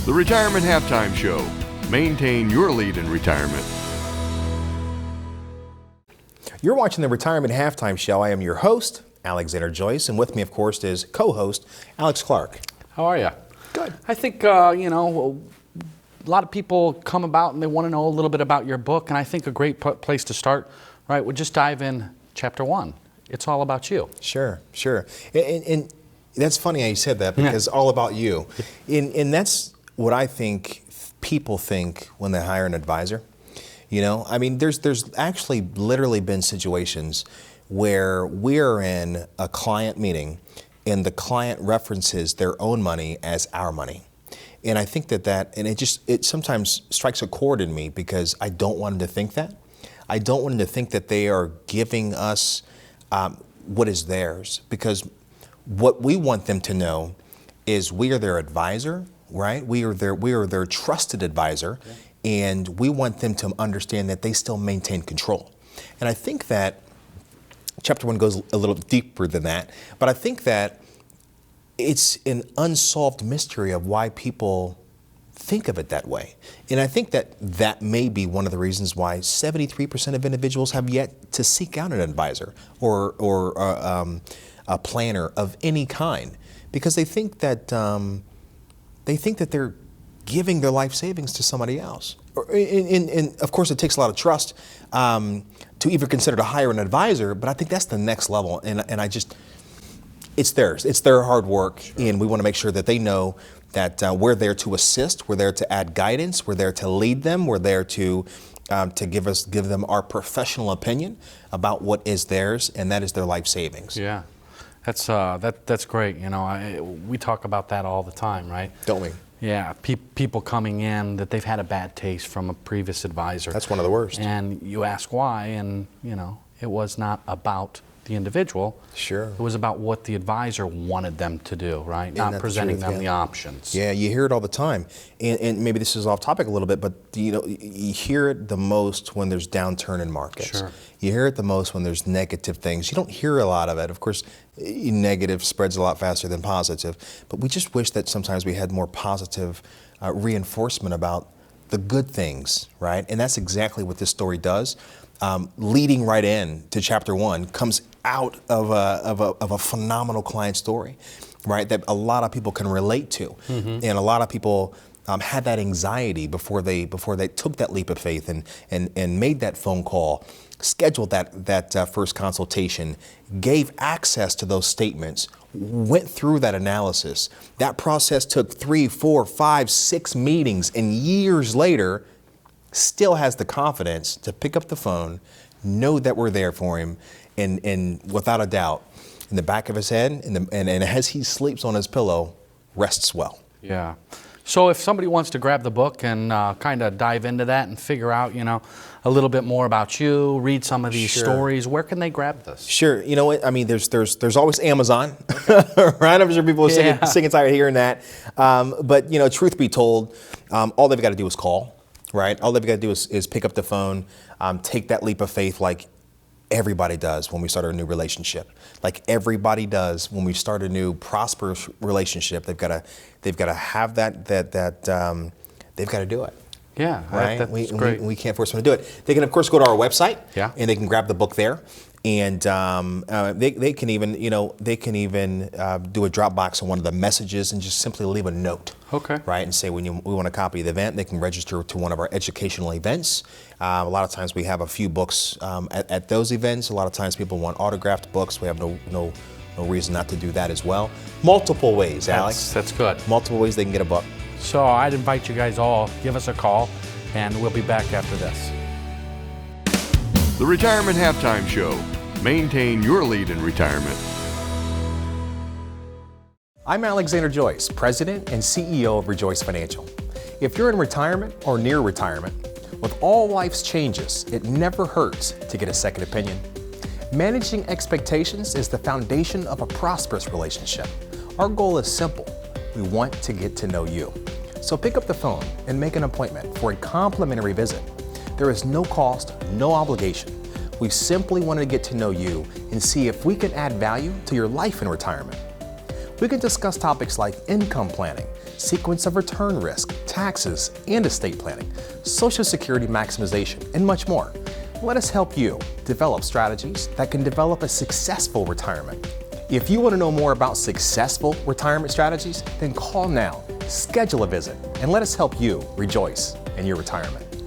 The Retirement Halftime Show. Maintain your lead in retirement. You're watching the Retirement Halftime Show. I am your host, Alexander Joyce, and with me, of course, is co-host Alex Clark. How are you? Good. I think, a lot of people come about and they want to know a little bit about your book, and I think a great place to start, right, would just dive in chapter 1. It's all about you. Sure. And that's funny how you said that, because all about you. And that's what I think people think when they hire an advisor. You know, I mean, there's actually literally been situations where we're in a client meeting and the client references their own money as our money. And I think it sometimes strikes a chord in me, because I don't want them to think that. I don't want them to think that they are giving us what is theirs, because what we want them to know is we are their advisor, right? We are their trusted advisor, and we want them to understand that they still maintain control. And I think that chapter 1 goes a little deeper than that, but I think that it's an unsolved mystery of why people think of it that way. And I think that may be one of the reasons why 73% of individuals have yet to seek out an advisor or a planner of any kind, because they think that they're giving their life savings to somebody else. And of course, it takes a lot of trust to even consider to hire an advisor, but I think that's the next level. And it's theirs. It's their hard work, and we want to make sure that they know that we're there to assist, we're there to add guidance, we're there to lead them, we're there to give them our professional opinion about what is theirs, and that is their life savings. Yeah, that's great. You know, we talk about that all the time, right? Don't we? Yeah, people coming in that they've had a bad taste from a previous advisor. That's one of the worst. And you ask why, and it was not about the individual. Sure. It was about what the advisor wanted them to do, right? Not presenting them the options. Yeah, you hear it all the time. And maybe this is off topic a little bit, but you hear it the most when there's downturn in markets. Sure. You hear it the most when there's negative things. You don't hear a lot of it. Of course, negative spreads a lot faster than positive, but we just wish that sometimes we had more positive reinforcement about the good things, right? And that's exactly what this story does. Leading right in to chapter 1 comes out of a phenomenal client story, right? That a lot of people can relate to, and a lot of people had that anxiety before they took that leap of faith and made that phone call, scheduled that first consultation, gave access to those statements, went through that analysis. That process took 3, 4, 5, 6 meetings, and years later, still has the confidence to pick up the phone, know that we're there for him, and without a doubt, in the back of his head, and as he sleeps on his pillow, rests well. Yeah. So if somebody wants to grab the book and kind of dive into that and figure out, a little bit more about you, read some of these stories, where can they grab this? Sure. You know what? I mean, there's always Amazon, right? I'm sure people are sick and tired of hearing that. But truth be told, all they've got to do is call. Right? All they've got to do is pick up the phone, take that leap of faith like everybody does when we start a new relationship. Like everybody does when we start a new prosperous relationship. They've got to have that they've got to do it. Yeah, right. That's great. We can't force them to do it. They can of course go to our website. Yeah. And they can grab the book there. And they can even do a Dropbox on one of the messages and just simply leave a note. Okay. Right, and say we want a copy of the event. They can register to one of our educational events. A lot of times we have a few books at those events. A lot of times people want autographed books. We have no reason not to do that as well. Multiple ways, Alex. That's good. Multiple ways they can get a book. So I'd invite you guys all, give us a call, and we'll be back after this. The Retirement Halftime Show. Maintain your lead in retirement. I'm Alexander Joyce, President and CEO of ReJoyce Financial. If you're in retirement or near retirement, with all life's changes, it never hurts to get a second opinion. Managing expectations is the foundation of a prosperous relationship. Our goal is simple. We want to get to know you. So pick up the phone and make an appointment for a complimentary visit. There is no cost, no obligation. We simply want to get to know you and see if we can add value to your life in retirement. We can discuss topics like income planning, sequence of return risk, taxes and estate planning, Social Security maximization, and much more. Let us help you develop strategies that can develop a successful retirement. If you want to know more about successful retirement strategies, then call now, schedule a visit, and let us help you rejoice in your retirement.